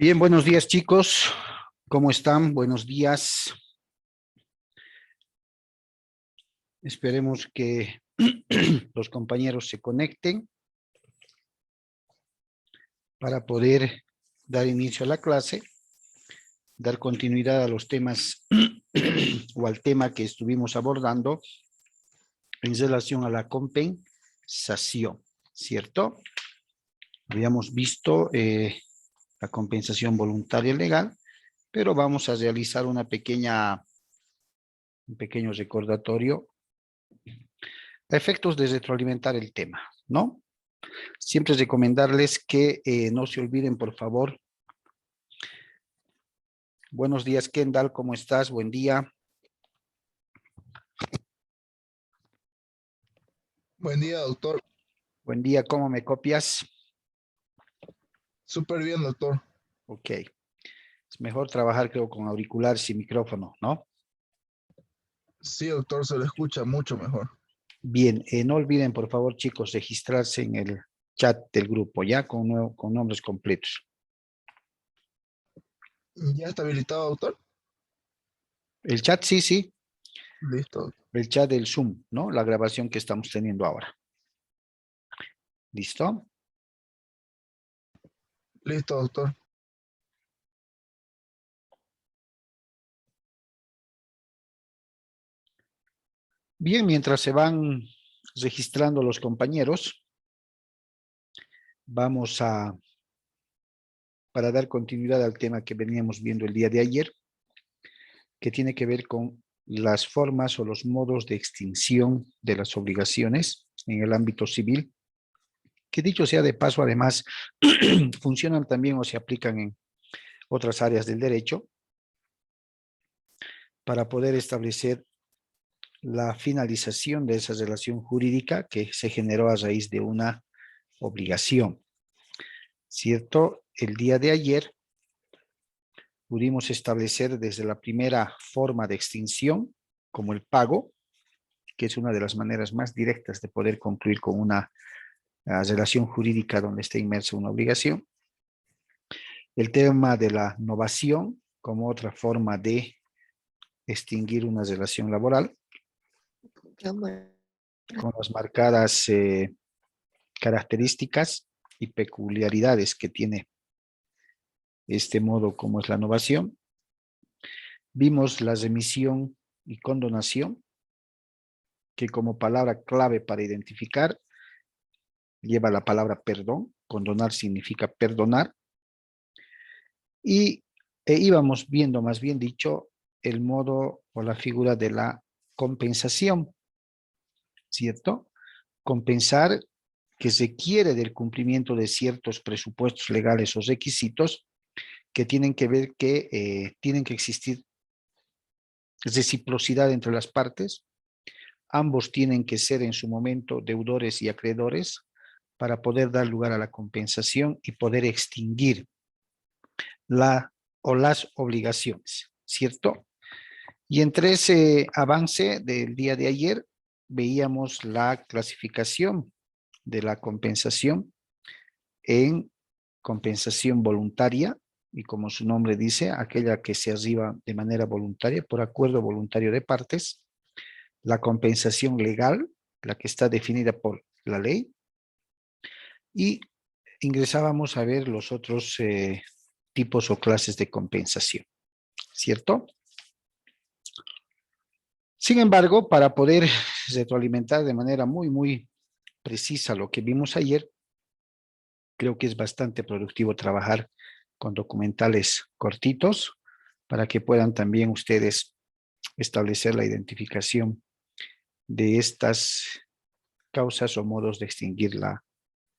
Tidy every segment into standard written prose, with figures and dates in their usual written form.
Bien, buenos días chicos. ¿Cómo están? Buenos días. Esperemos que los compañeros se conecten para poder dar inicio a la clase, dar continuidad a los temas o al tema que estuvimos abordando en relación a la compensación, ¿cierto? Habíamos visto la compensación voluntaria legal, pero vamos a realizar un pequeño recordatorio a efectos de retroalimentar el tema, ¿no? Siempre recomendarles que no se olviden, por favor. Buenos días, Kendall, ¿cómo estás? Buen día. Buen día, doctor. Buen día, ¿cómo me copias? Súper bien, doctor. Ok. Es mejor trabajar, creo, con auriculares y micrófono, ¿no? Sí, doctor, se lo escucha mucho mejor. Bien, no olviden, por favor, chicos, registrarse en el chat del grupo, ¿ya? Con nombres completos. ¿Ya está habilitado, doctor? El chat, sí, sí. Listo, doctor. El chat del Zoom, ¿no? La grabación que estamos teniendo ahora. ¿Listo? Listo, doctor. Bien, mientras se van registrando los compañeros, vamos para dar continuidad al tema que veníamos viendo el día de ayer, que tiene que ver con las formas o los modos de extinción de las obligaciones en el ámbito civil, que dicho sea de paso, además, funcionan también o se aplican en otras áreas del derecho, para poder establecer la finalización de esa relación jurídica que se generó a raíz de una obligación. ¿Cierto? El día de ayer pudimos establecer desde la primera forma de extinción, como el pago, que es una de las maneras más directas de poder concluir con una relación jurídica donde esté inmersa una obligación. El tema de la novación, como otra forma de extinguir una relación laboral, con las marcadas características y peculiaridades que tiene este modo como es la novación. Vimos la remisión y condonación, que como palabra clave para identificar lleva la palabra perdón. Condonar significa perdonar. Y íbamos viendo, más bien dicho, el modo o la figura de la compensación, ¿cierto? Compensar, que se quiere del cumplimiento de ciertos presupuestos legales o requisitos que tienen que ver que tienen que existir reciprocidad entre las partes. Ambos tienen que ser en su momento deudores y acreedores para poder dar lugar a la compensación y poder extinguir la o las obligaciones, ¿cierto? Y entre ese avance del día de ayer, veíamos la clasificación de la compensación en compensación voluntaria, y como su nombre dice, aquella que se arriba de manera voluntaria, por acuerdo voluntario de partes, la compensación legal, la que está definida por la ley, y ingresábamos a ver los otros tipos o clases de compensación, ¿cierto? Sin embargo, para poder retroalimentar de manera muy precisa lo que vimos ayer, creo que es bastante productivo trabajar con documentales cortitos para que puedan también ustedes establecer la identificación de estas causas o modos de extinguir la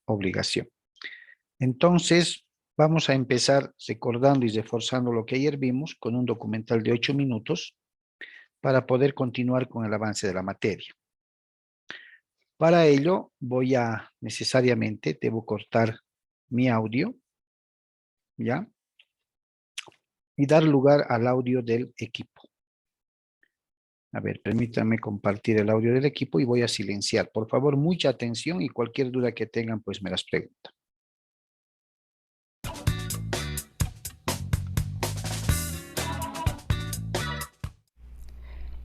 obligación. Entonces, vamos a empezar recordando y reforzando lo que ayer vimos con un documental de 8 minutos para poder continuar con el avance de la materia. Para ello, necesariamente, debo cortar mi audio, ¿ya? Y dar lugar al audio del equipo. A ver, permítanme compartir el audio del equipo y voy a silenciar. Por favor, mucha atención y cualquier duda que tengan, pues me las preguntan.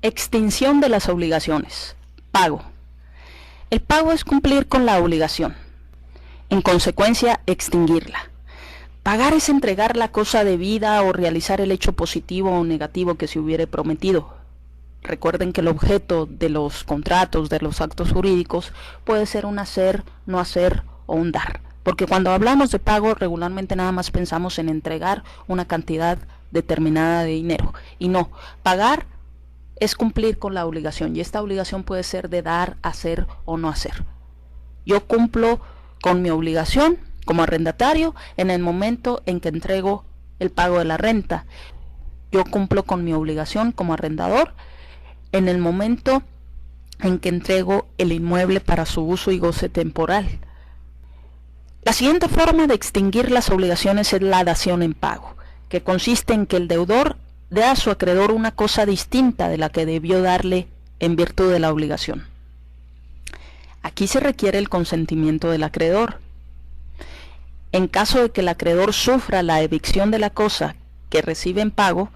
Extinción de las obligaciones. Pago. El pago es cumplir con la obligación. En consecuencia, extinguirla. Pagar es entregar la cosa debida o realizar el hecho positivo o negativo que se hubiere prometido. Recuerden que el objeto de los contratos, de los actos jurídicos, puede ser un hacer, no hacer o un dar. Porque cuando hablamos de pago, regularmente nada más pensamos en entregar una cantidad determinada de dinero. Y no, pagar es cumplir con la obligación. Y esta obligación puede ser de dar, hacer o no hacer. Yo cumplo con mi obligación como arrendatario en el momento en que entrego el pago de la renta. Yo cumplo con mi obligación como arrendador en el momento en que entrego el inmueble para su uso y goce temporal. La siguiente forma de extinguir las obligaciones es la dación en pago, que consiste en que el deudor dé a su acreedor una cosa distinta de la que debió darle en virtud de la obligación. Aquí se requiere el consentimiento del acreedor. En caso de que el acreedor sufra la evicción de la cosa que recibe en pago,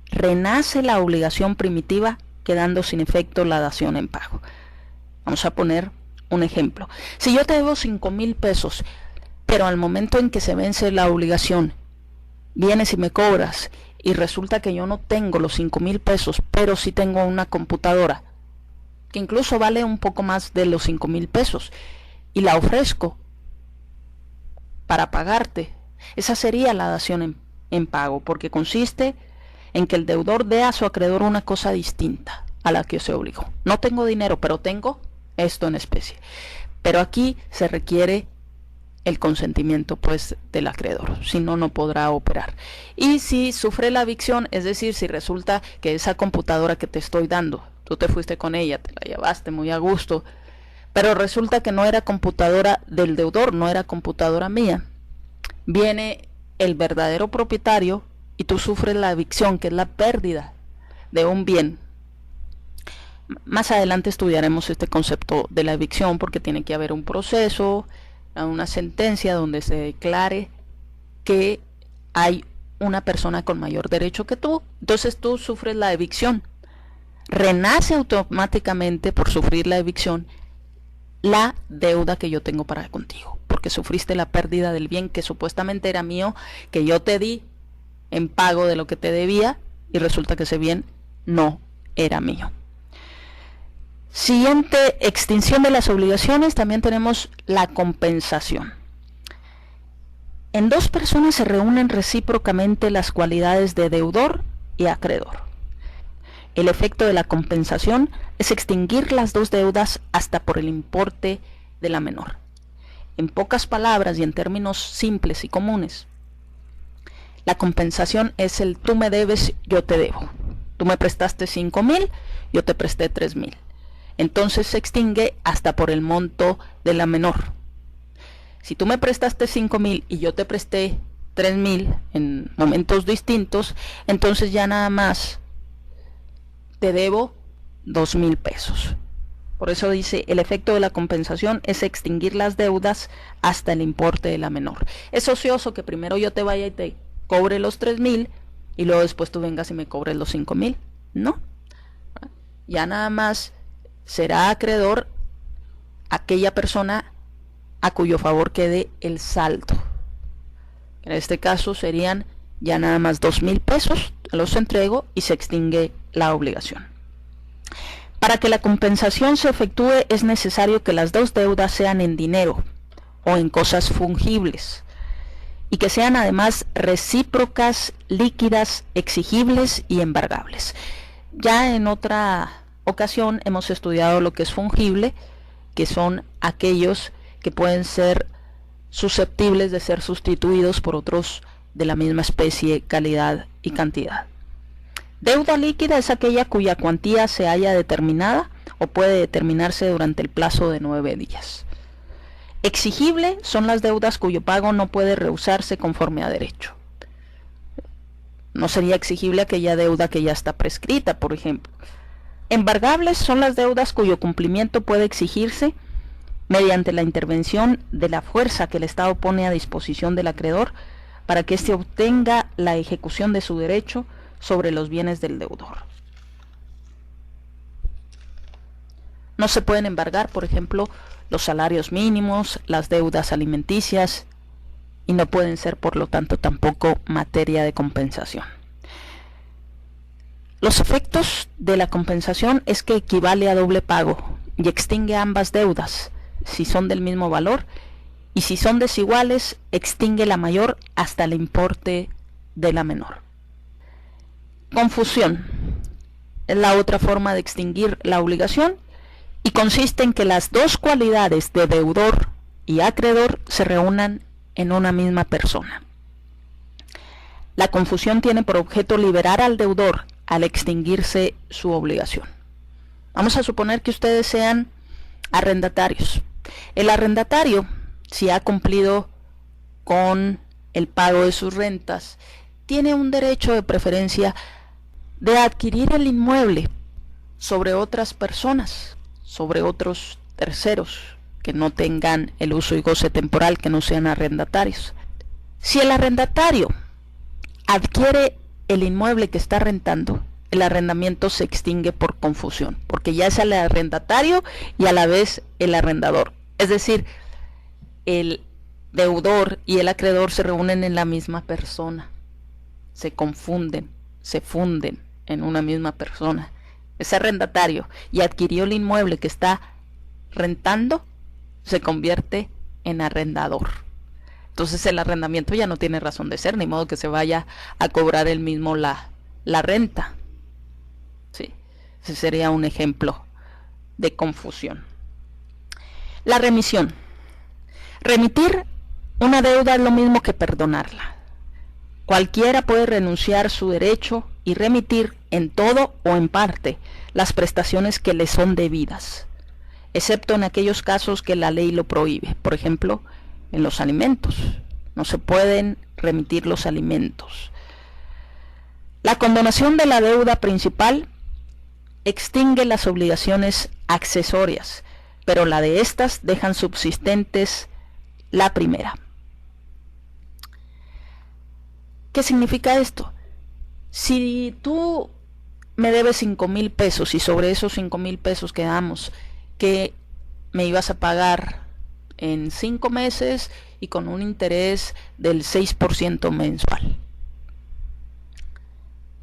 renace la obligación primitiva, quedando sin efecto la dación en pago. Vamos a poner un ejemplo. Si yo te debo 5,000 pesos, pero al momento en que se vence la obligación, vienes y me cobras, y resulta que yo no tengo los 5,000 pesos, pero sí tengo una computadora, que incluso vale un poco más de los 5,000 pesos, y la ofrezco para pagarte. Esa sería la dación en pago, porque consiste en que el deudor dé a su acreedor una cosa distinta a la que se obligó. No tengo dinero, pero tengo esto en especie. Pero aquí se requiere el consentimiento pues del acreedor, si no, no podrá operar. Y si sufre la evicción, es decir, si resulta que esa computadora que te estoy dando, tú te fuiste con ella, te la llevaste muy a gusto, pero resulta que no era computadora del deudor, no era computadora mía, viene el verdadero propietario y tú sufres la evicción, que es la pérdida de un bien. Más adelante estudiaremos este concepto de la evicción, porque tiene que haber un proceso, una sentencia donde se declare que hay una persona con mayor derecho que tú. Entonces tú sufres la evicción. Renace automáticamente, por sufrir la evicción, la deuda que yo tengo para contigo, porque sufriste la pérdida del bien que supuestamente era mío, que yo te di en pago de lo que te debía, y resulta que ese bien no era mío. Siguiente extinción de las obligaciones, también tenemos la compensación. En dos personas se reúnen recíprocamente las cualidades de deudor y acreedor. El efecto de la compensación es extinguir las dos deudas hasta por el importe de la menor. En pocas palabras y en términos simples y comunes, la compensación es el tú me debes, yo te debo. Tú me prestaste 5,000, yo te presté 3,000. Entonces se extingue hasta por el monto de la menor. Si tú me prestaste 5,000 y yo te presté 3,000 en momentos distintos, entonces ya nada más te debo 2,000 pesos. Por eso dice, el efecto de la compensación es extinguir las deudas hasta el importe de la menor. Es ocioso que primero yo te vaya y te cobre los 3,000 y luego después tú vengas y me cobres los 5,000. No. Ya nada más será acreedor aquella persona a cuyo favor quede el saldo. En este caso serían ya nada más 2,000 pesos, los entrego y se extingue la obligación. Para que la compensación se efectúe es necesario que las dos deudas sean en dinero o en cosas fungibles y que sean además recíprocas, líquidas, exigibles y embargables. Ya en otra ocasión hemos estudiado lo que es fungible, que son aquellos que pueden ser susceptibles de ser sustituidos por otros de la misma especie, calidad y cantidad. Deuda líquida es aquella cuya cuantía se haya determinada o puede determinarse durante el plazo de 9 días. Exigible son las deudas cuyo pago no puede rehusarse conforme a derecho. No sería exigible aquella deuda que ya está prescrita, por ejemplo. Embargables son las deudas cuyo cumplimiento puede exigirse mediante la intervención de la fuerza que el Estado pone a disposición del acreedor para que éste obtenga la ejecución de su derecho sobre los bienes del deudor. No se pueden embargar, por ejemplo, los salarios mínimos, las deudas alimenticias, y no pueden ser, por lo tanto, tampoco materia de compensación. Los efectos de la compensación es que equivale a doble pago y extingue ambas deudas si son del mismo valor, y si son desiguales, extingue la mayor hasta el importe de la menor. Confusión es la otra forma de extinguir la obligación, y consiste en que las dos cualidades de deudor y acreedor se reúnan en una misma persona. La confusión tiene por objeto liberar al deudor al extinguirse su obligación. Vamos a suponer que ustedes sean arrendatarios. El arrendatario, si ha cumplido con el pago de sus rentas, tiene un derecho de preferencia de adquirir el inmueble sobre otras personas, sobre otros terceros que no tengan el uso y goce temporal, que no sean arrendatarios. Si el arrendatario adquiere el inmueble que está rentando, el arrendamiento se extingue por confusión, porque ya es el arrendatario y a la vez el arrendador. Es decir, el deudor y el acreedor se reúnen en la misma persona, se confunden, se funden en una misma persona. Es arrendatario y adquirió el inmueble que está rentando, se convierte en arrendador. Entonces el arrendamiento ya no tiene razón de ser, ni modo que se vaya a cobrar él mismo la renta. Sí, ese sería un ejemplo de confusión. La remisión. Remitir una deuda es lo mismo que perdonarla. Cualquiera puede renunciar a su derecho y remitir en todo o en parte las prestaciones que le son debidas, excepto en aquellos casos que la ley lo prohíbe. Por ejemplo, en los alimentos. No se pueden remitir los alimentos. La condonación de la deuda principal extingue las obligaciones accesorias, pero la de estas dejan subsistentes la primera. ¿Qué significa esto? Si tú me debes 5,000 pesos y sobre esos 5,000 pesos quedamos que me ibas a pagar en 5 meses y con un interés del 6% mensual.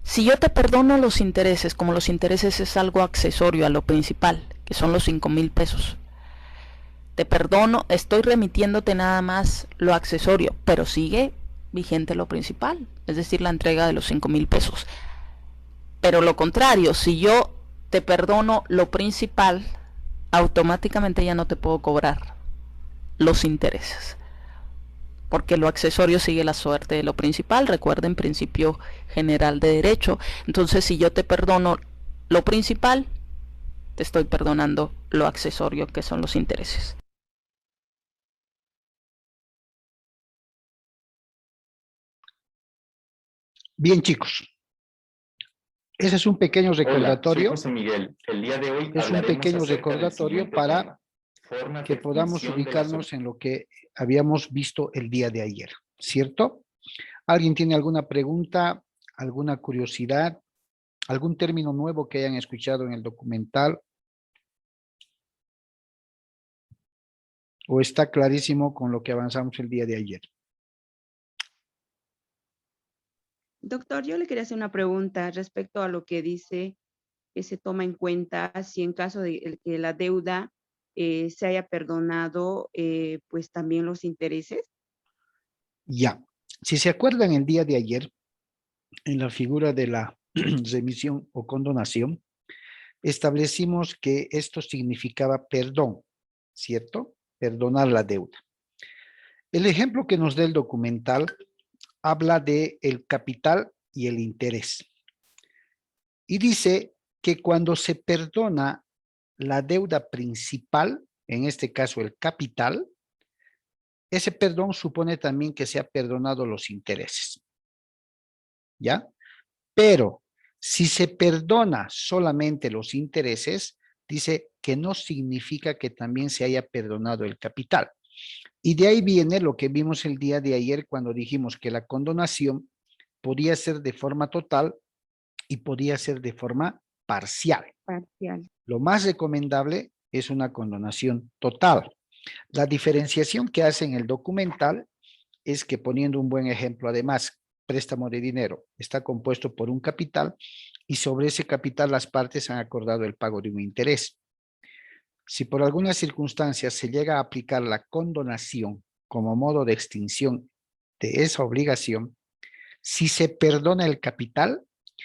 Si yo te perdono los intereses, como los intereses es algo accesorio a lo principal, que son los 5,000 pesos, te perdono, estoy remitiéndote nada más lo accesorio, pero sigue vigente lo principal, es decir, la entrega de los 5,000 pesos. Pero lo contrario, si yo te perdono lo principal, automáticamente ya no te puedo cobrar los intereses, porque lo accesorio sigue la suerte de lo principal. Recuerden, principio general de derecho. Entonces, si yo te perdono lo principal, te estoy perdonando lo accesorio, que son los intereses. Bien, chicos. Ese es un pequeño recordatorio. Hola, soy José Miguel. El día de hoy Es un pequeño recordatorio para que podamos ubicarnos en lo que habíamos visto el día de ayer, ¿cierto? ¿Alguien tiene alguna pregunta, alguna curiosidad, algún término nuevo que hayan escuchado en el documental? ¿O está clarísimo con lo que avanzamos el día de ayer? Doctor, yo le quería hacer una pregunta respecto a lo que dice que se toma en cuenta si en caso de que la deuda se haya perdonado, pues también los intereses. Ya. Si se acuerdan el día de ayer, en la figura de la remisión o condonación, establecimos que esto significaba perdón, ¿cierto? Perdonar la deuda. El ejemplo que nos da el documental habla de el capital y el interés. Y dice que cuando se perdona la deuda principal, en este caso el capital, ese perdón supone también que se ha perdonado los intereses. ¿Ya? Pero si se perdona solamente los intereses, dice que no significa que también se haya perdonado el capital. Y de ahí viene lo que vimos el día de ayer cuando dijimos que la condonación podía ser de forma total y podía ser de forma parcial. Parcial. Lo más recomendable es una condonación total. La diferenciación que hace en el documental es que, poniendo un buen ejemplo, además, préstamo de dinero está compuesto por un capital y sobre ese capital las partes han acordado el pago de un interés. Si por alguna circunstancia se llega a aplicar la condonación como modo de extinción de esa obligación, si se perdona el capital,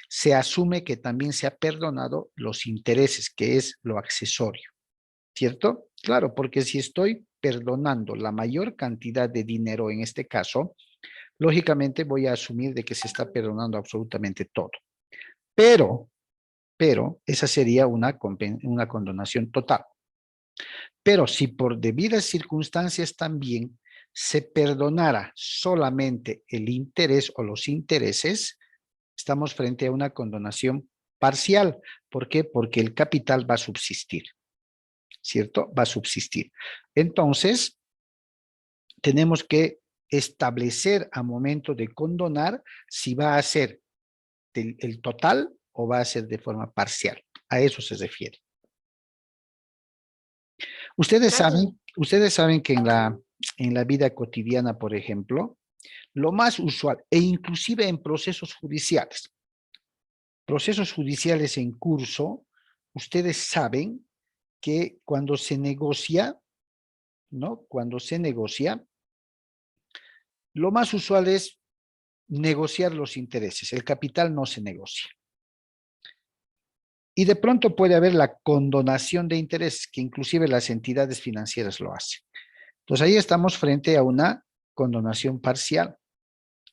se asume que también se ha perdonado los intereses, que es lo accesorio, ¿cierto? Claro, porque si estoy perdonando la mayor cantidad de dinero en este caso, lógicamente voy a asumir de que se está perdonando absolutamente todo. Pero esa sería una condonación total. Pero si por debidas circunstancias también se perdonara solamente el interés o los intereses, estamos frente a una condonación parcial. ¿Por qué? Porque el capital va a subsistir, ¿cierto? Va a subsistir. Entonces, tenemos que establecer a momento de condonar si va a ser el total o va a ser de forma parcial. A eso se refiere. Ustedes saben que en la vida cotidiana, por ejemplo, lo más usual, e inclusive en procesos judiciales en curso, ustedes saben que cuando se negocia, ¿no? Cuando se negocia, lo más usual es negociar los intereses. El capital no se negocia. Y de pronto puede haber la condonación de intereses, que inclusive las entidades financieras lo hacen. Entonces ahí estamos frente a una condonación parcial.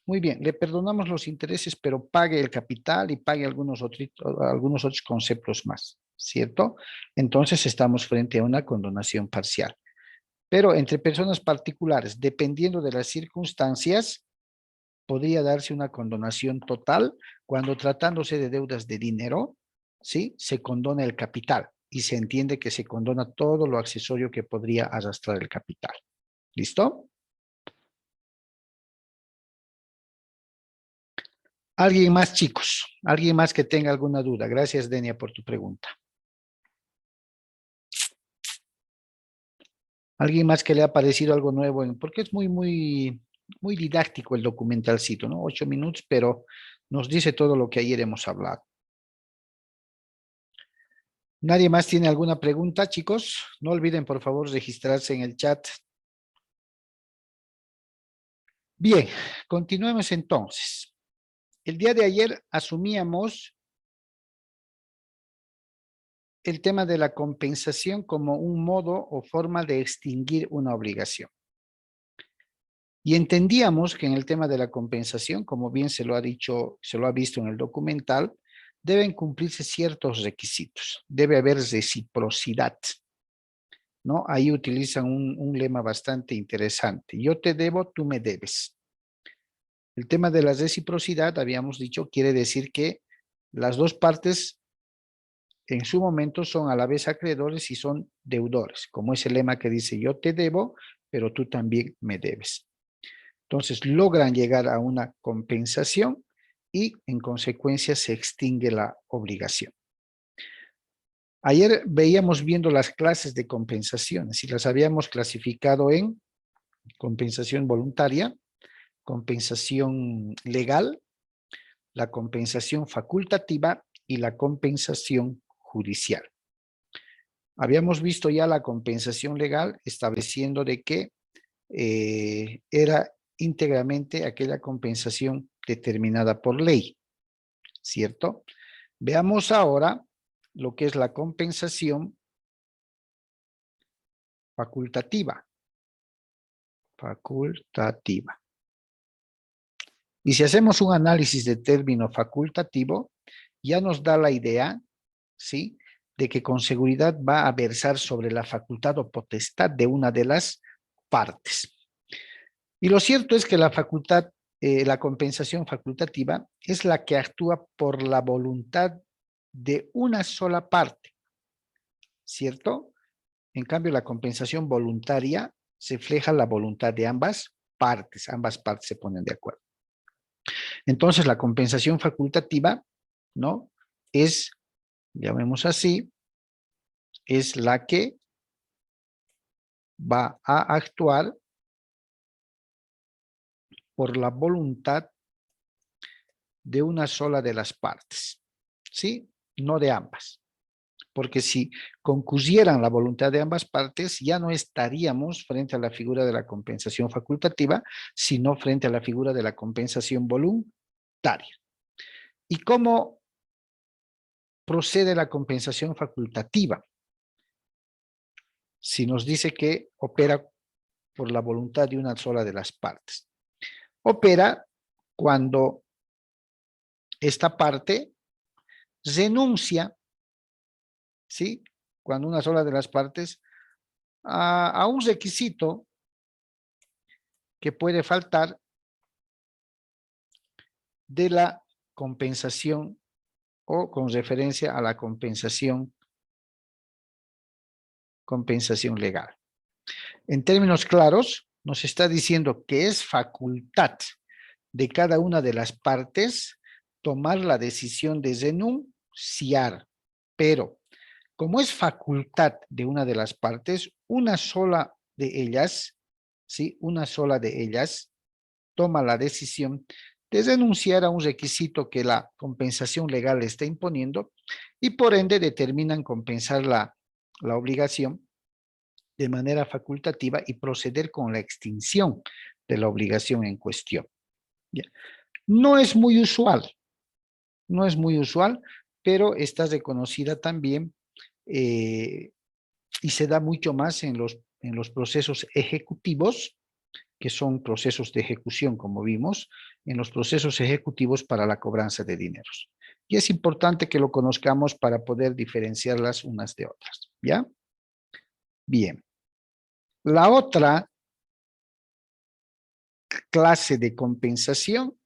Muy bien, le perdonamos los intereses, pero pague el capital y pague algunos otros conceptos más, ¿cierto? Entonces estamos frente a una condonación parcial. Pero entre personas particulares, dependiendo de las circunstancias, podría darse una condonación total cuando, tratándose de deudas de dinero, ¿sí? Se condona el capital y se entiende que se condona todo lo accesorio que podría arrastrar el capital. ¿Listo? ¿Alguien más, chicos? ¿Alguien más que tenga alguna duda? Gracias, Denia, por tu pregunta. ¿Alguien más que le ha parecido algo nuevo? Porque es muy didáctico el documentalcito, ¿no? 8 minutos, pero nos dice todo lo que ayer hemos hablado. ¿Nadie más tiene alguna pregunta, chicos? No olviden, por favor, registrarse en el chat. Bien, continuemos entonces. El día de ayer asumíamos el tema de la compensación como un modo o forma de extinguir una obligación. Y entendíamos que en el tema de la compensación, como bien se lo ha dicho, se lo ha visto en el documental, deben cumplirse ciertos requisitos. Debe haber reciprocidad, ¿no? Ahí utilizan un lema bastante interesante. Yo te debo, tú me debes. El tema de la reciprocidad, habíamos dicho, quiere decir que las dos partes en su momento son a la vez acreedores y son deudores, como es el lema que dice yo te debo, pero tú también me debes. Entonces logran llegar a una compensación y en consecuencia se extingue la obligación. Ayer veíamos viendo las clases de compensaciones y las habíamos clasificado en compensación voluntaria, compensación legal, la compensación facultativa y la compensación judicial. Habíamos visto ya la compensación legal estableciendo de que era íntegramente aquella compensación determinada por ley, ¿cierto? Veamos ahora lo que es la compensación facultativa. Y si hacemos un análisis de término facultativo, ya nos da la idea, ¿sí?, de que con seguridad va a versar sobre la facultad o potestad de una de las partes. Y lo cierto es que la compensación facultativa es la que actúa por la voluntad de una sola parte, ¿cierto? En cambio, la compensación voluntaria se refleja la voluntad de ambas partes se ponen de acuerdo. Entonces, la compensación facultativa, ¿no?, es, llamemos así, es la que va a actuar por la voluntad de una sola de las partes, ¿sí? No de ambas. Porque si concurrieran la voluntad de ambas partes, ya no estaríamos frente a la figura de la compensación facultativa, sino frente a la figura de la compensación voluntaria. ¿Y cómo procede la compensación facultativa? Si nos dice que opera por la voluntad de una sola de las partes. Opera cuando esta parte renuncia, ¿sí? Cuando una sola de las partes a un requisito que puede faltar de la compensación o con referencia a la compensación legal. En términos claros, nos está diciendo que es facultad de cada una de las partes tomar la decisión de renunciar, pero como es facultad de una de las partes, una sola de ellas, ¿sí? Una sola de ellas toma la decisión de renunciar a un requisito que la compensación legal le está imponiendo y por ende determinan compensar la obligación de manera facultativa y proceder con la extinción de la obligación en cuestión. Ya. No es muy usual, pero está reconocida también y se da mucho más en los procesos ejecutivos, que son procesos de ejecución, como vimos, en los procesos ejecutivos para la cobranza de dineros. Y es importante que lo conozcamos para poder diferenciarlas unas de otras, ¿ya? Bien. La otra clase de compensación,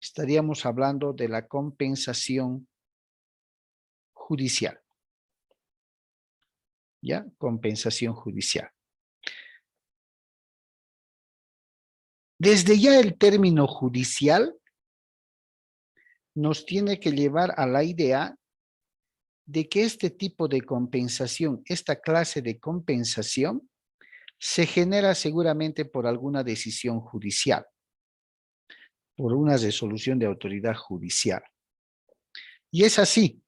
estaríamos hablando de la compensación judicial. ¿Ya? Compensación judicial. Desde ya el término judicial nos tiene que llevar a la idea de que este tipo de compensación, esta clase de compensación, se genera seguramente por alguna decisión judicial, por una resolución de autoridad judicial. Y es así.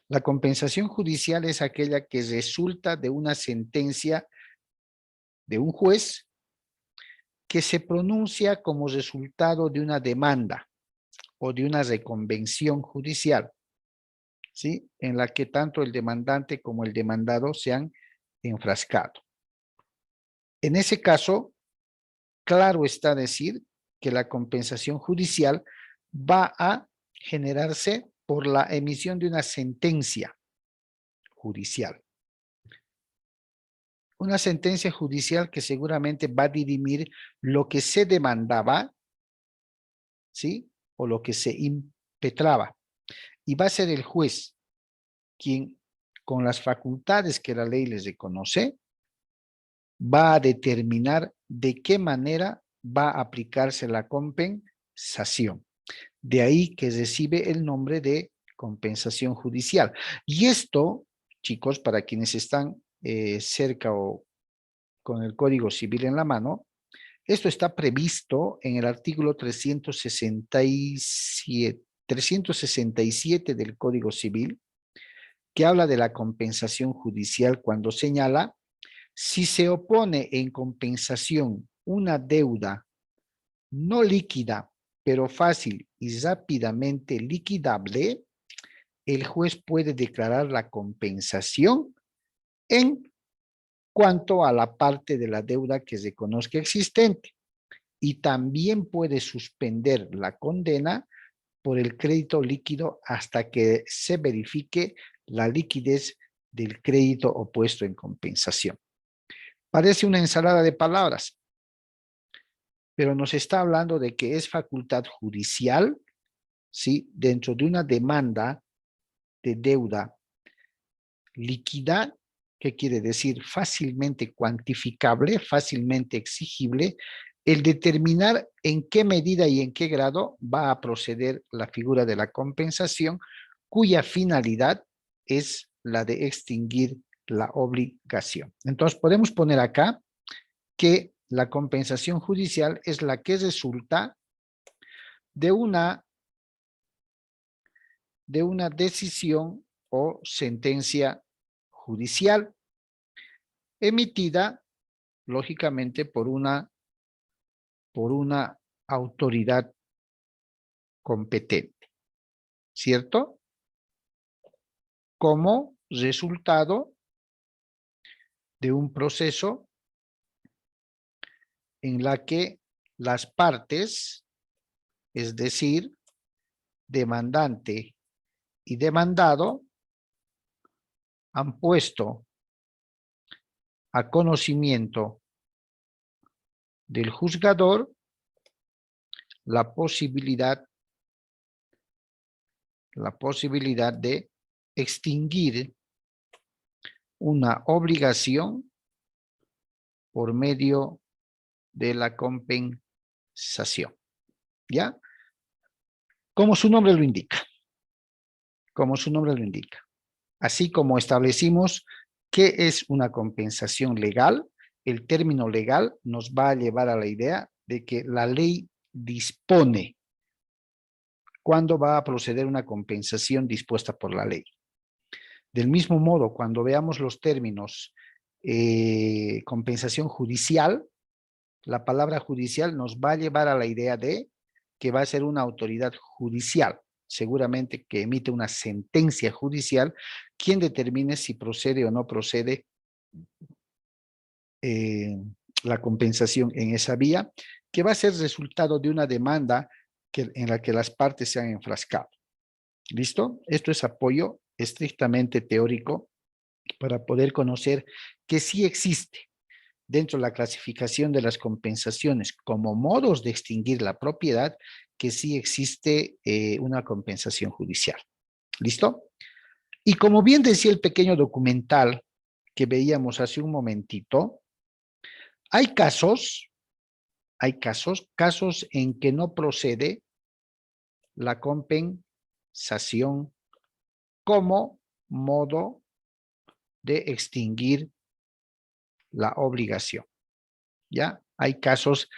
La compensación judicial es aquella que resulta de una sentencia de un juez que se pronuncia como resultado de una demanda o de una reconvención judicial, ¿sí? En la que tanto el demandante como el demandado se han enfrascado. En ese caso, claro está decir que la compensación judicial va a generarse por la emisión de una sentencia judicial. Una sentencia judicial que seguramente va a dirimir lo que se demandaba, ¿sí? O lo que se impetraba. Y va a ser el juez quien, con las facultades que la ley les reconoce, va a determinar de qué manera va a aplicarse la compensación. De ahí que recibe el nombre de compensación judicial. Y esto, chicos, para quienes están cerca o con el Código Civil en la mano, esto está previsto en el artículo 367 del Código Civil, que habla de la compensación judicial cuando señala: si se opone en compensación una deuda no líquida, pero fácil y rápidamente liquidable, el juez puede declarar la compensación en cuanto a la parte de la deuda que se conozca existente, y también puede suspender la condena por el crédito líquido hasta que se verifique la liquidez del crédito opuesto en compensación. Parece una ensalada de palabras, pero nos está hablando de que es facultad judicial, ¿sí? Dentro de una demanda de deuda líquida, ¿qué quiere decir? Fácilmente cuantificable, fácilmente exigible, el determinar en qué medida y en qué grado va a proceder la figura de la compensación, cuya finalidad es la de extinguir la obligación. Entonces podemos poner acá que la compensación judicial es la que resulta de una decisión o sentencia judicial emitida, lógicamente, por una autoridad competente, ¿cierto? Como resultado de un proceso en la que las partes, es decir, demandante y demandado, han puesto a conocimiento del juzgador la posibilidad de extinguir una obligación por medio de la compensación, ¿ya? Como su nombre lo indica. Como su nombre lo indica. Así como establecimos qué es una compensación legal, el término legal nos va a llevar a la idea de que la ley dispone cuándo va a proceder una compensación dispuesta por la ley. Del mismo modo, cuando veamos los términos compensación judicial, la palabra judicial nos va a llevar a la idea de que va a ser una autoridad judicial, seguramente que emite una sentencia judicial, quien determine si procede o no procede la compensación en esa vía, que va a ser resultado de una demanda en la que las partes se han enfrascado. ¿Listo? Esto es apoyo estrictamente teórico para poder conocer que sí existe dentro de la clasificación de las compensaciones como modos de extinguir la propiedad, que sí existe una compensación judicial. ¿Listo? Y como bien decía el pequeño documental que veíamos hace un momentito, hay casos en que no procede la compensación como modo de extinguir la obligación. ¿Ya? Hay casos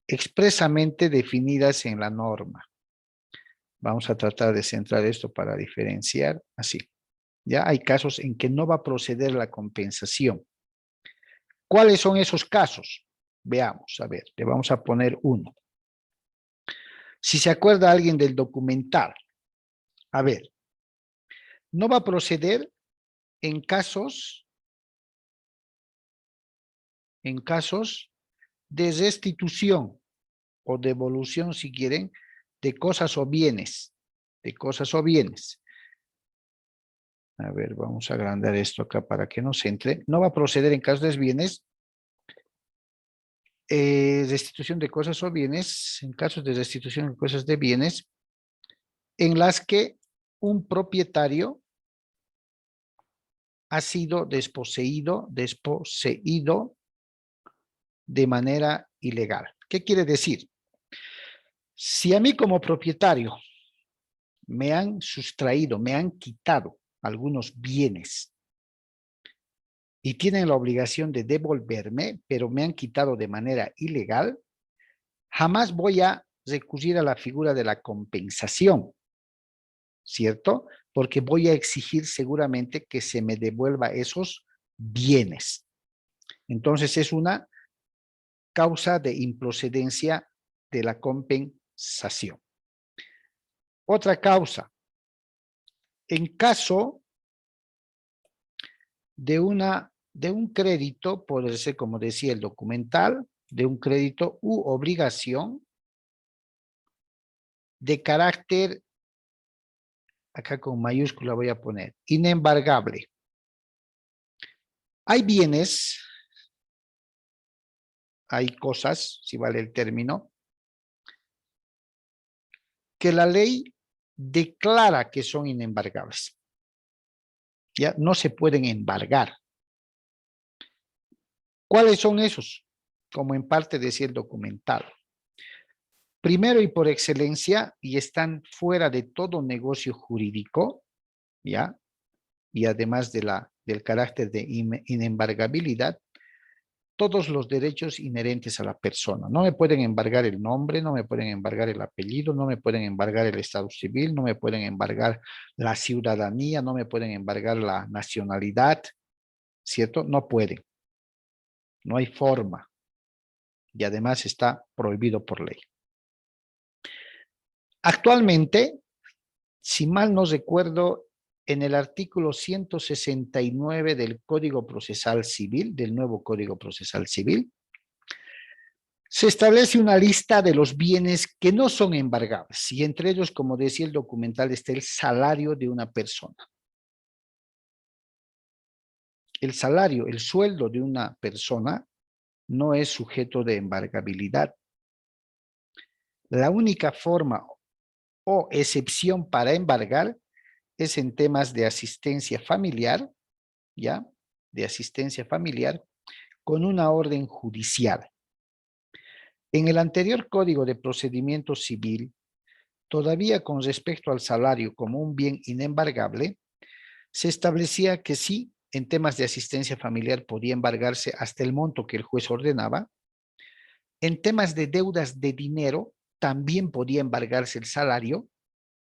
expresamente definidas en la norma. Vamos a tratar de centrar esto para diferenciar así. ¿Ya? Hay casos en que no va a proceder la compensación. ¿Cuáles son esos casos? Veamos, a ver, le vamos a poner uno. Si se acuerda alguien del documental, a ver, no va a proceder en casos de restitución o devolución, si quieren, de cosas o bienes, A ver, vamos a agrandar esto acá para que nos entre. No va a proceder en casos de bienes, restitución de cosas o bienes, en casos de restitución de cosas de bienes, en las que un propietario ha sido desposeído de manera ilegal. ¿Qué quiere decir? Si a mí como propietario me han sustraído, me han quitado algunos bienes y tienen la obligación de devolverme, pero me han quitado de manera ilegal, jamás voy a recurrir a la figura de la compensación, ¿cierto? Porque voy a exigir seguramente que se me devuelva esos bienes. Entonces es una causa de improcedencia de la compensación. Otra causa, en caso de un crédito, puede ser, como decía el documental, de un crédito u obligación de carácter, acá con mayúscula voy a poner, inembargable. Hay bienes, hay cosas, si vale el término, que la ley declara que son inembargables. Ya no se pueden embargar. ¿Cuáles son esos? Como en parte decía el documental. Primero y por excelencia, y están fuera de todo negocio jurídico, ¿ya? y además del carácter de inembargabilidad, todos los derechos inherentes a la persona. No me pueden embargar el nombre, no me pueden embargar el apellido, no me pueden embargar el estado civil, no me pueden embargar la ciudadanía, no me pueden embargar la nacionalidad, ¿cierto? No pueden. No hay forma. Y además está prohibido por ley. Actualmente, si mal no recuerdo, en el artículo 169 del Código Procesal Civil, del nuevo Código Procesal Civil, se establece una lista de los bienes que no son embargables, y entre ellos, como decía el documental, está el salario de una persona. El salario, el sueldo de una persona no es sujeto de embargabilidad. La única forma o excepción para embargar es en temas de asistencia familiar, ¿ya? De asistencia familiar con una orden judicial. En el anterior Código de Procedimiento Civil, todavía con respecto al salario como un bien inembargable, se establecía que sí, en temas de asistencia familiar podía embargarse hasta el monto que el juez ordenaba. En temas de deudas de dinero, también podía embargarse el salario,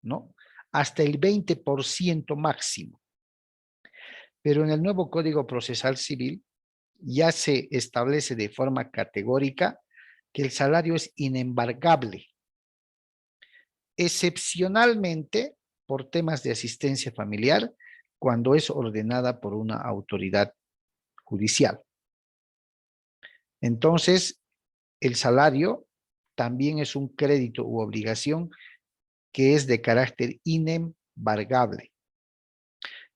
¿no? Hasta el 20% máximo. Pero en el nuevo Código Procesal Civil ya se establece de forma categórica que el salario es inembargable, excepcionalmente por temas de asistencia familiar, cuando es ordenada por una autoridad judicial. Entonces, el salario también es un crédito u obligación que es de carácter inembargable.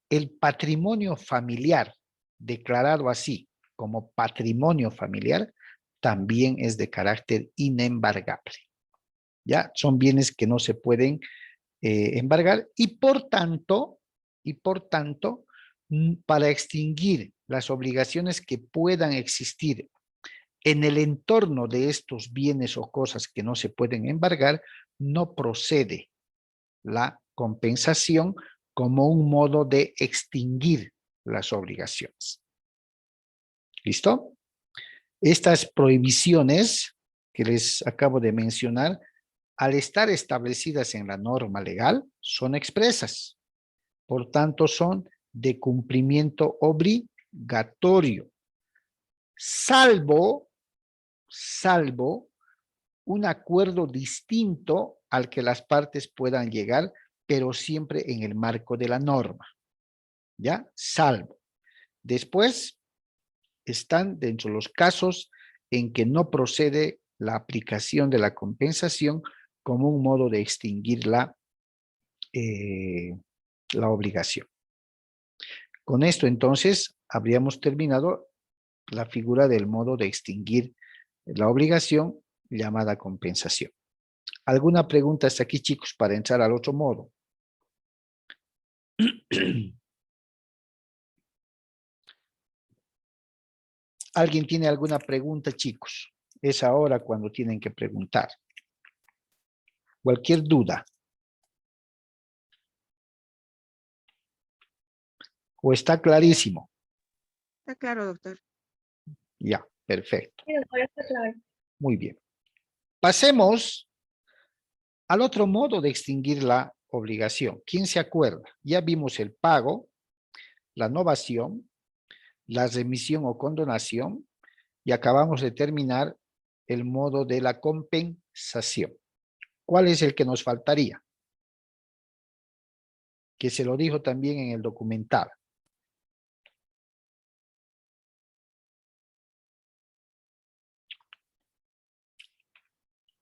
El patrimonio familiar, declarado así como patrimonio familiar, también es de carácter inembargable. Ya son bienes que no se pueden embargar y por tanto, para extinguir las obligaciones que puedan existir en el entorno de estos bienes o cosas que no se pueden embargar, no procede la compensación como un modo de extinguir las obligaciones. ¿Listo? Estas prohibiciones que les acabo de mencionar, al estar establecidas en la norma legal, son expresas. Por tanto, son de cumplimiento obligatorio, salvo un acuerdo distinto al que las partes puedan llegar, pero siempre en el marco de la norma. ¿Ya? Salvo. Después están dentro de los casos en que no procede la aplicación de la compensación como un modo de extinguir la obligación. Con esto, entonces, habríamos terminado la figura del modo de extinguir la obligación llamada compensación. ¿Alguna pregunta hasta aquí, chicos, para entrar al otro modo? ¿Alguien tiene alguna pregunta, chicos? Es ahora cuando tienen que preguntar. Cualquier duda. ¿O está clarísimo? Está claro, doctor. Ya, perfecto. Sí, doctor, está claro. Muy bien. Pasemos al otro modo de extinguir la obligación. ¿Quién se acuerda? Ya vimos el pago, la novación, la remisión o condonación y acabamos de terminar el modo de la compensación. ¿Cuál es el que nos faltaría? Que se lo dijo también en el documental.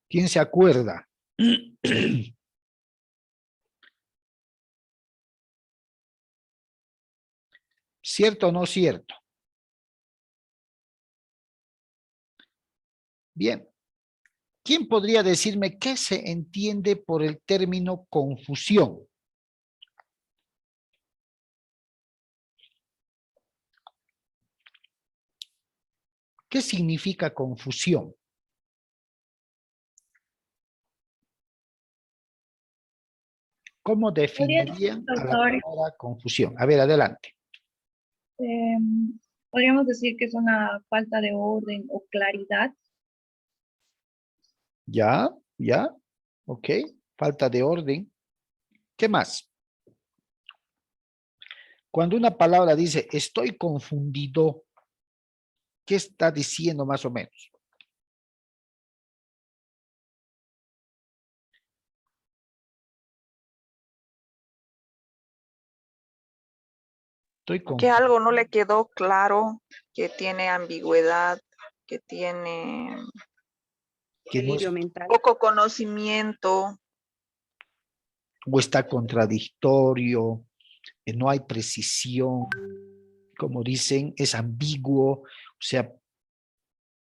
¿Quién se acuerda? ¿Cierto o no cierto? Bien. ¿Quién podría decirme qué se entiende por el término confusión? ¿Qué significa confusión? ¿Cómo Podría, definirían a la doctor, palabra confusión? A ver, adelante. podríamos decir que es una falta de orden o claridad. Ya, ok. Falta de orden. ¿Qué más? Cuando una palabra dice estoy confundido, ¿qué está diciendo más o menos? Estoy Que confundido. algo no le quedó claro, que tiene ambigüedad, que tiene Que no es, Delirio mental. poco conocimiento. o está contradictorio, no hay precisión, como dicen, es ambiguo, o sea,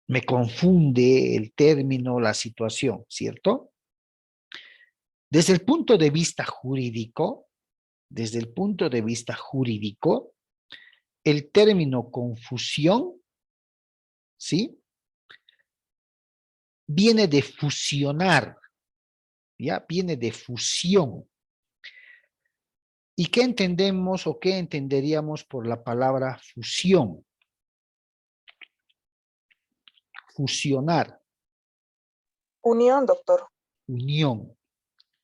me confunde el término, la situación, ¿cierto? Desde el punto de vista jurídico, el término confusión, ¿sí? Viene de fusionar, ¿ya? Viene de fusión. ¿Y qué entendemos o qué entenderíamos por la palabra fusión? Fusionar, Unión, doctor. unión,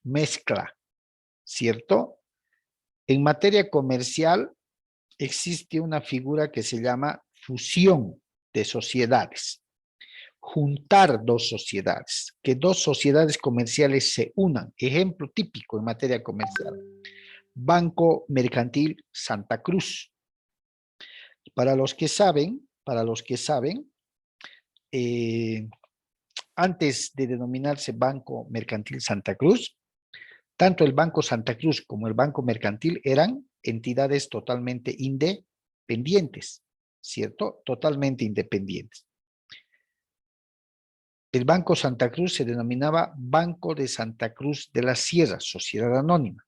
mezcla, ¿cierto? En materia comercial existe una figura que se llama fusión de sociedades. Juntar dos sociedades, que dos sociedades comerciales se unan. Ejemplo típico en materia comercial. Banco Mercantil Santa Cruz. Para los que saben, antes de denominarse Banco Mercantil Santa Cruz, tanto el Banco Santa Cruz como el Banco Mercantil eran entidades totalmente independientes, ¿cierto? Totalmente independientes. El Banco Santa Cruz se denominaba Banco de Santa Cruz de la Sierra, Sociedad Anónima.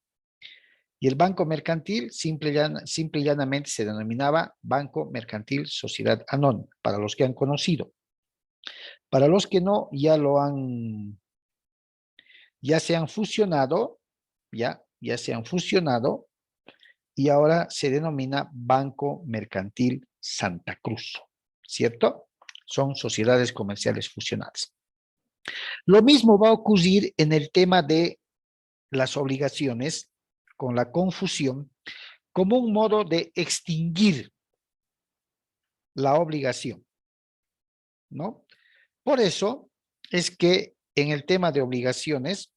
Y el Banco Mercantil simple y llanamente se denominaba Banco Mercantil Sociedad Anónima, para los que han conocido. Para los que no, ya se han fusionado, ya se han fusionado, y ahora se denomina Banco Mercantil Santa Cruz, ¿cierto? Son sociedades comerciales fusionadas. Lo mismo va a ocurrir en el tema de las obligaciones con la confusión como un modo de extinguir la obligación, ¿no? Por eso es que en el tema de obligaciones,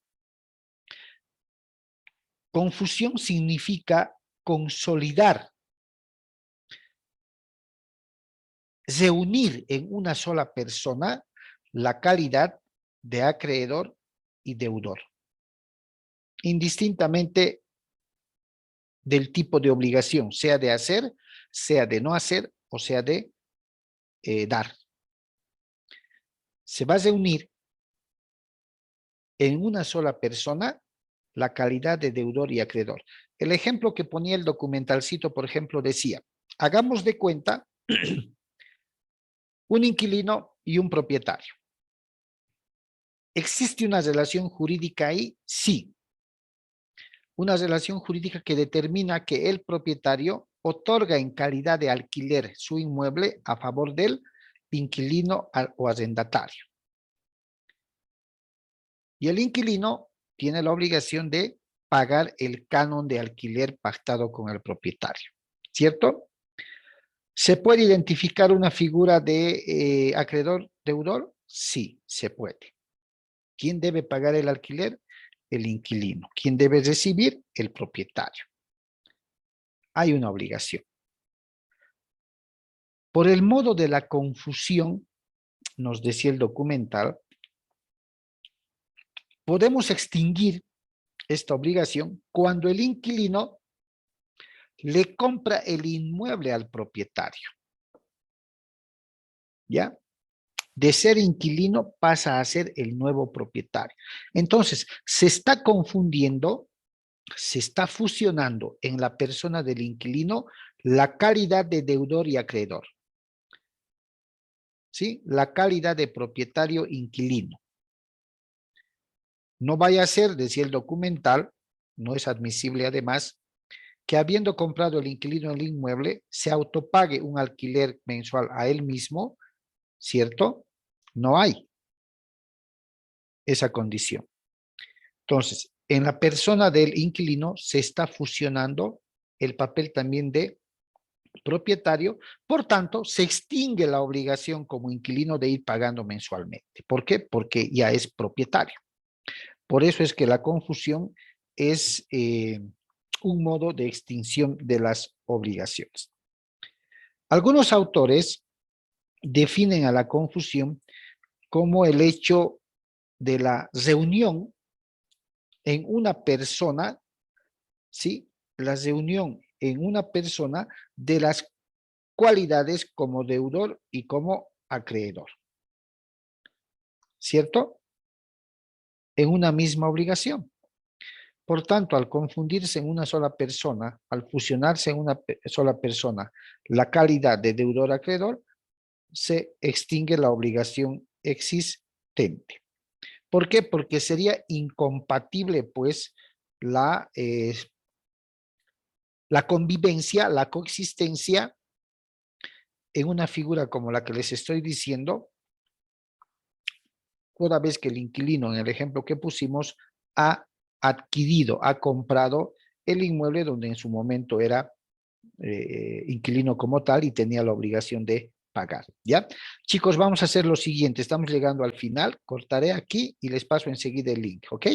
confusión significa consolidar, reunir en una sola persona la calidad de acreedor y deudor, indistintamente del tipo de obligación, sea de hacer, sea de no hacer o sea de dar. Se va a reunir en una sola persona la calidad de deudor y acreedor. El ejemplo que ponía el documentalcito, por ejemplo, decía, hagamos de cuenta un inquilino y un propietario. ¿Existe una relación jurídica ahí? Sí. Una relación jurídica que determina que el propietario otorga en calidad de alquiler su inmueble a favor del inquilino o arrendatario. Y el inquilino tiene la obligación de pagar el canon de alquiler pactado con el propietario, ¿cierto? ¿Se puede identificar una figura de acreedor-deudor? Sí, se puede. ¿Quién debe pagar el alquiler? El inquilino. ¿Quién debe recibir? El propietario. Hay una obligación. Por el modo de la confusión, nos decía el documental, podemos extinguir esta obligación cuando el inquilino le compra el inmueble al propietario. ¿Ya? De ser inquilino pasa a ser el nuevo propietario. Entonces, se está confundiendo, se está fusionando en la persona del inquilino la calidad de deudor y acreedor. ¿Sí? La calidad de propietario inquilino. No vaya a ser, decía el documental, no es admisible además que habiendo comprado el inquilino el inmueble, se autopague un alquiler mensual a él mismo, ¿cierto? No hay esa condición. Entonces, en la persona del inquilino se está fusionando el papel también de propietario, por tanto, se extingue la obligación como inquilino de ir pagando mensualmente. ¿Por qué? Porque ya es propietario. Por eso es que la confusión es un modo de extinción de las obligaciones. Algunos autores definen a la confusión como el hecho de la reunión en una persona, ¿sí? La reunión en una persona de las cualidades como deudor y como acreedor. ¿Cierto? En una misma obligación. Por tanto, al confundirse en una sola persona, al fusionarse en una sola persona la calidad de deudor-acreedor, se extingue la obligación existente. ¿Por qué? Porque sería incompatible, pues, la convivencia, la coexistencia en una figura como la que les estoy diciendo, toda vez que el inquilino, en el ejemplo que pusimos, ha adquirido, ha comprado el inmueble donde en su momento era inquilino como tal y tenía la obligación de pagar, ¿ya? Chicos, vamos a hacer lo siguiente, estamos llegando al final, cortaré aquí y les paso enseguida el link, ¿ok?